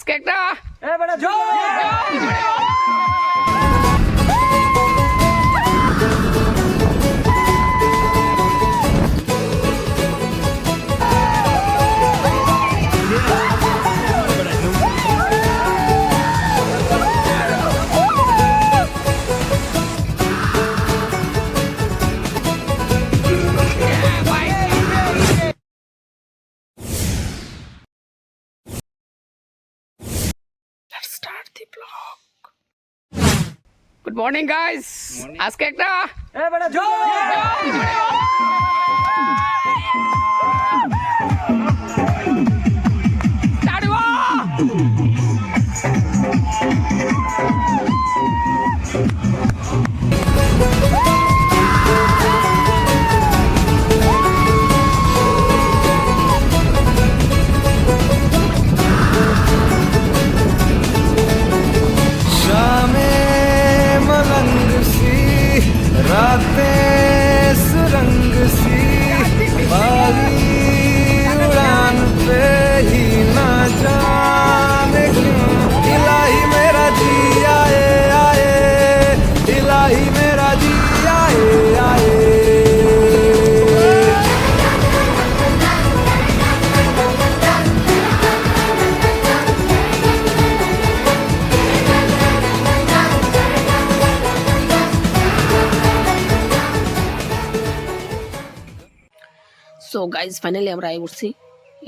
একটা start the vlog. Good morning guys. আজকে একটা रातें सुरंग सी बारी उड़ान पे ही ना जाने क्यों इलाही मेरा जी आए आए इलाही मेरा जी आए आए সো গাইজ ফাইনালি আমরা আই উঠছি।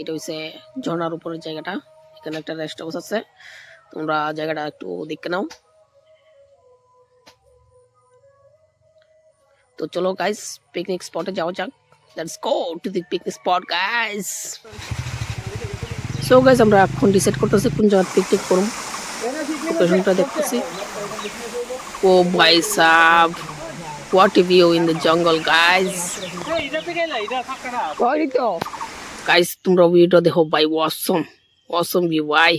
এটা হচ্ছে ঝর্ণার উপরের জায়গাটা। এখানে একটা রেস্ট হাউস আছে, তোমরা জায়গাটা একটু দেখে নাও। তো চলো গাইজ পিকনিক স্পটে যাওয়া যাক। Let's go to the picnic spot guys. So guys আমরা এখন ডিসাইড করতেছি কোন জায়গায় পিকনিক করব। লোকেশনটা দেখতেছি। ও ভাই sub, what a view in the jungle guys. Guys তোমরা ভিডিও দেখো ভাই, awesome view ভাই।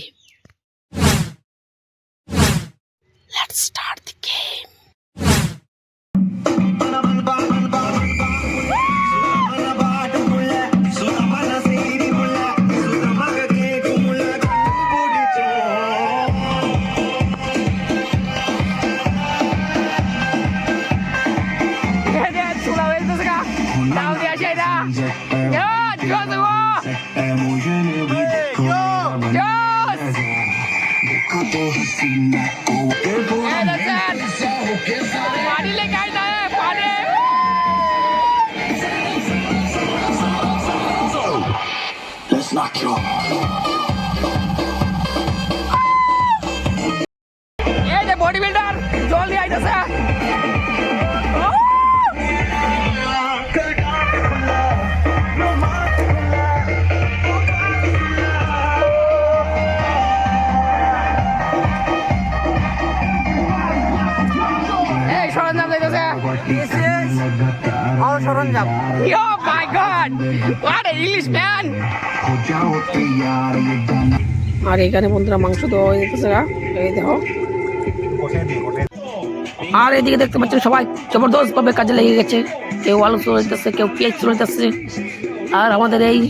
Let's start the game. Let's knock you body builder জলদি আইতাছে। এই সরঞ্জাম যাইতাছে। और সরঞ্জাম Yo my god, what an English man. আর এখানে বন্ধুরা মাংস দেওয়া হয়ে যেতেছে, এই দেখো। আর এদিকে দেখতে পাচ্ছেন সবাই জবরদস্ত ভাবে কাজে লেগে গেছে। কেউ আলু চড়াইতেছে, কেউ পেঁয়াজ চড়াইতেছে। আর আমাদের এই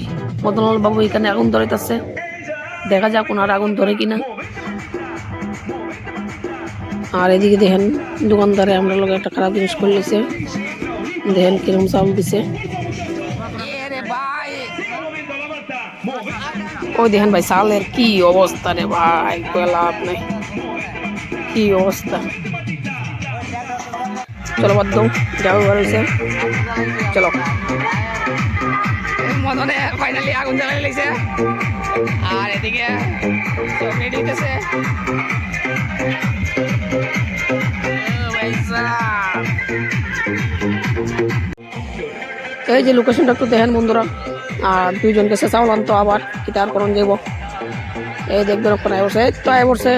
মদনলাল বাবু এখানে আগুন ধরাইতেছে। দেখা যাক ওনার আগুন ধরে কিনা। আর এদিকে দেখেন দোকানদারে আমরা লোক একটা খারাপ জিনিস করে লেছে। দেখেন কিরম চাউল দিছে। ওই দেখেন ভাই চালের কি অবস্থা রে ভাই, লাভ নাই, কি অবস্থা। চলো বাদ দাও, যাও হয়েছে, চলো। মদনে ফাইনালি আগুন জ্বালাই লেগেছে। আর এদিকে সব রেডি হইতেছে। এই যে লোকেশনটা একটু দেখেন বন্ধুরা। আর দুইজনকে সে চাউল আনতো আবার কি তার করণ যাব। এই দেখবেন ওখানে বসে तो आए बरसे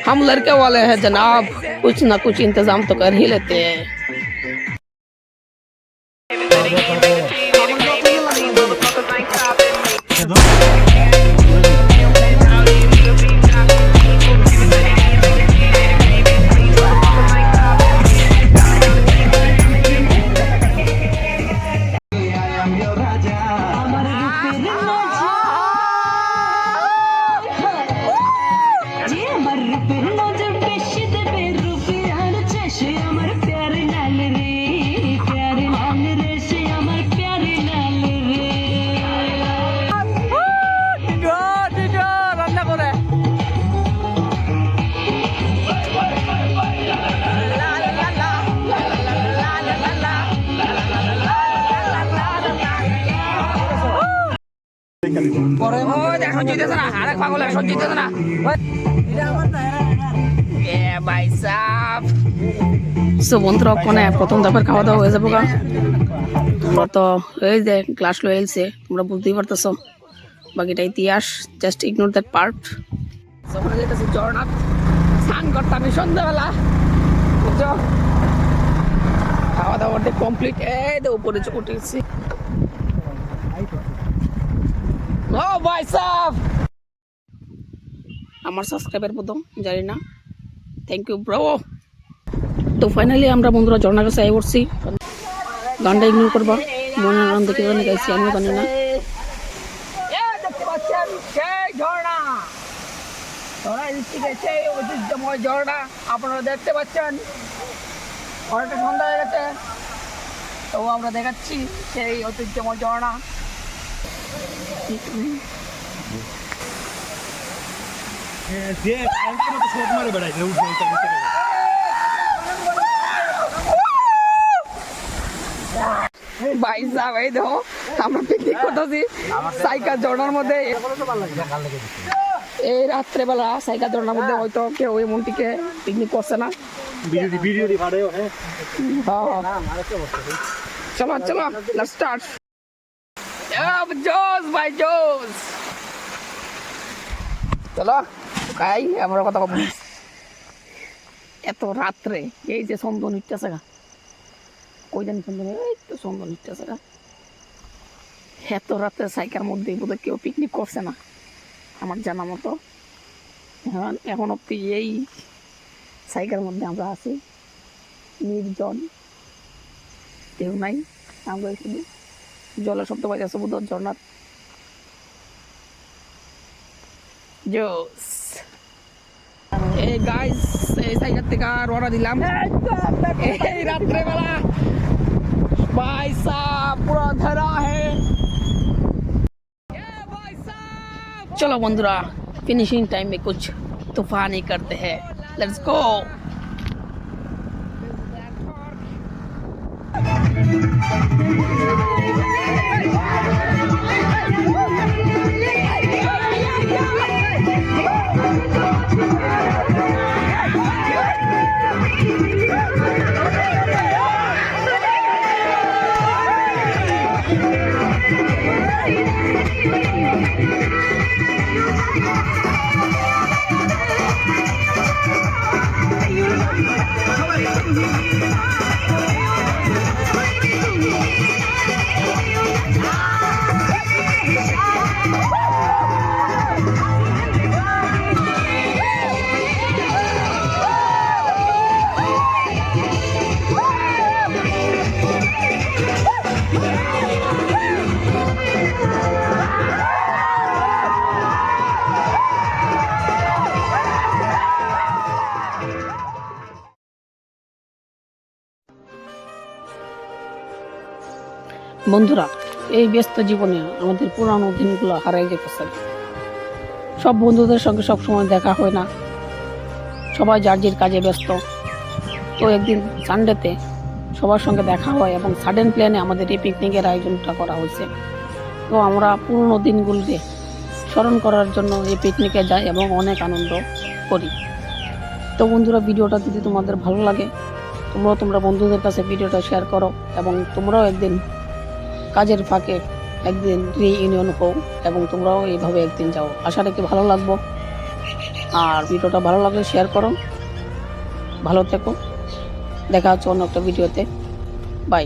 हम लड़के वाले हैं जनाब, कुछ ना कुछ इंतजाम तो कर ही लेते हैं। ও দেখো জিতেছে না, আরেক পাগল এখন জিতেছে না। এ ভাই সাহেব। সো বন্ধুরা কোনে প্রথম ধাপের খাওয়া দাওয়া হয়ে যাবো গা। তোমরা তো এই যে ক্লাস লয়ে এলছে, তোমরা বুঝতেই পারতেছো বাকিটা ইতিহাস, জাস্ট ইগনোর দ্যাট পার্ট। আমরা যেতেছি জগন্নাথ, স্নান করতাম সন্ধ্যাবেলা, বুঝছো? খাওয়া দাওয়া কমপ্লিট, এই তো উপরে উঠেছি। ও ভাই সাহেব, আমার সাবস্ক্রাইবার প্রথম জানি না, থ্যাংক ইউ ব্রো। তো ফাইনালি আমরা বন্ধুরা ঝর্ণার কাছে আই পড়ছি। গানটা ইগনোর করবা, মনের গান দেখে গান গাইছি, আমিও জানি না। দেখতে পাচ্ছেন সেই ঝর্ণা, সেই ঐতিহ্যময় ঝর্ণা আপনারা দেখতে পাচ্ছেন। অনেকটা সন্ধ্যা হয়ে গেছে, তো আমরা দেখাচ্ছি সেই ঐতিহ্যময় ঝর্ণা। ভাই সাহেব এই দেখো আমরা পিকনিক করতেছি সাইকা ঝর্ণার মধ্যে। এই রাত্রেবেলা সাইকা ঝর্ণার মধ্যে হয়তো কেউ এমনটিকে পিকনিক করছে না। চলো চলো লেটস স্টার্ট। জোস ভাই জোস, চলো খাই আমরা কথা বলি। এত রাত্রে এই যে সন্ধ্যা নিচ্ছে গা, কই জানি সন্ধ্যা, এই তো সন্ধ্যা নিচ্ছে গা। এত রাত্রে সাইকার মধ্যে বোধহয় কেউ পিকনিক করছে না আমার জানা মতো। এখন অব্দি এই সাইকার মধ্যে আমরা আছি, নির্জন, কেউ নাই। আমরা শুধু জলের শব্দ পাইতেছে বোধ ঝর্ণার। জোস এই গাইস, এই সাইকার থেকে রওনা দিলাম এই রাত্রেবেলা। भाई साहब पूरा धरा है। चलो बंधुरा फिनिशिंग टाइम में कुछ तूफान ही करते हैं, लेट्स गो। বন্ধুরা এই ব্যস্ত জীবনে আমাদের পুরানো দিনগুলো হারিয়ে যেতেছে। সব বন্ধুদের সঙ্গে সব সময় দেখা হয় না, সবাই যার যার কাজে ব্যস্ত। তো একদিন সানডেতে সবার সঙ্গে দেখা হয় এবং সাডেন প্ল্যানে আমাদের এই পিকনিকের আয়োজনটা করা হয়েছে। তো আমরা পুরনো দিনগুলোকে স্মরণ করার জন্য এই পিকনিকে যাই এবং অনেক আনন্দ করি। তো বন্ধুরা ভিডিওটা যদি তোমাদের ভালো লাগে তোমরা বন্ধুদের কাছে ভিডিওটা শেয়ার করো এবং তোমরাও একদিন কাজের ফাঁকে একদিন রিইউনিয়ন হও এবং তোমরাও এইভাবে একদিন যাও। আশা রাখি ভালো লাগবো। আর ভিডিওটা ভালো লাগলে শেয়ার করো। ভালো থেকো, দেখা হচ্ছে অন্য একটা ভিডিওতে। বাই।